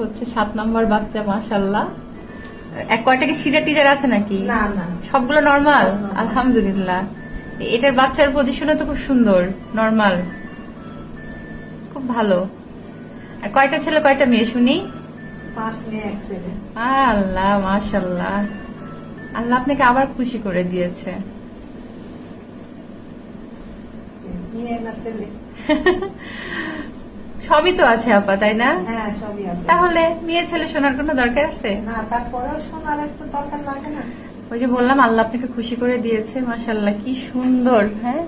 হচ্ছে 7 নম্বর বাচ্চা, মাশাআল্লাহ। কয়টা কি সিজার টিজার আছে নাকি? না না, সবগুলো নরমাল, আলহামদুলিল্লাহ। এটার বাচ্চার পজিশনও তো খুব সুন্দর, নরমাল, খুব ভালো। আর কয়টা ছেলে কয়টা মেয়ে শুনি? 5 মেয়ে 1 ছেলে। আল্লাহ, মাশাআল্লাহ। আল্লাহ আপনাকে আবার খুশি করে দিয়েছে। মেয়ে না ছেলে? সবই তো আছে আপা, তাই না? হ্যাঁ, সবই আছে। তাহলে মেয়ে ছেলে শোনার কোনো দরকার আছে? না, তারপরেও শোনার একটু দরকার লাগে না? ওই যে বললাম, আল্লাহ আপনাকে খুশি করে দিয়েছে, মাশাআল্লাহ, কি সুন্দর। হ্যাঁ,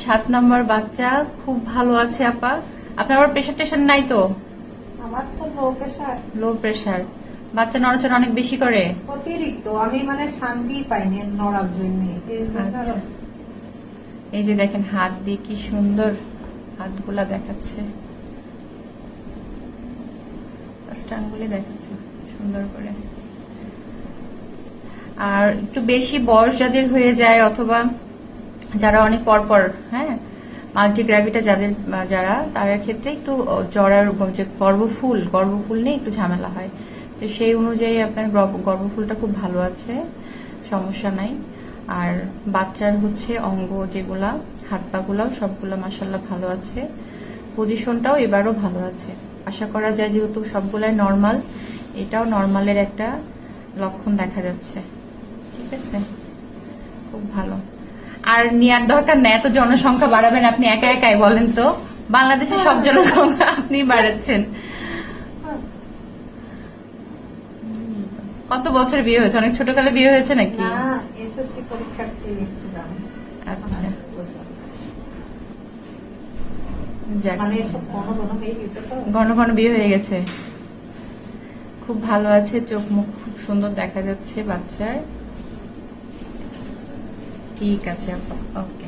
7 নম্বর বাচ্চা, খুব ভালো আছে আপা। আপনার আবার প্রেশার টেশার নাই তো? আমার তো লো প্রেশার। Low pressure. বাচ্চা নড়াচড়া অনেক বেশি করে? অতিরিক্ত, আমি মানে শান্তি পাইনি নড়ার জন্য। এই জন্য আচ্ছা। এই যে দেখেন, হাত দিয়ে কি সুন্দর হাতগুলা দেখাচ্ছে, আঙ্গুলি দেখাচ্ছে সুন্দর করে। আর একটু বেশি বয়স যাদের হয়ে যায়, অথবা যারা অনেক পরপর, হ্যাঁ, মাল্টিগ্রাভিটা যাদের, যারা তার ক্ষেত্রে একটু জ্বরের যে গর্ভফুল নিয়ে একটু ঝামেলা হয়। তো সেই অনুযায়ী আপনার গর্ভফুলটা খুব ভালো আছে, সমস্যা নাই। আর বাচ্চার হচ্ছে অঙ্গ যেগুলা, হাত পা গুলাও সবগুলো মাশাআল্লাহ ভালো আছে। পজিশনটাও এবারও ভালো আছে। আশা করা যায় যেহেতু সবগুলাই নর্মাল, এটাও নর্মালের একটা লক্ষণ দেখা যাচ্ছে। ঠিক আছে, খুব ভালো। আর নেওয়ার দরকার নেই, এত জনসংখ্যা বাড়াবেন আপনি একা একাই, বলেন তো? বাংলাদেশে সব জনসংখ্যা আপনি বাড়াচ্ছেন। কত বছর বিয়ে হয়েছে? অনেক ছোটকালে বিয়ে হয়েছে নাকি? না, এসএসসি পরীক্ষার্থী ছিলাম। আচ্ছা, মানে এসব ঘন ঘন হয়ে গেছে তো। ঘন ঘন বিয়ে হয়ে গেছে। খুব ভালো আছে, চোখ মুখ খুব সুন্দর দেখা যাচ্ছে বাচ্চার। ঠিক আছে আপা, ওকে।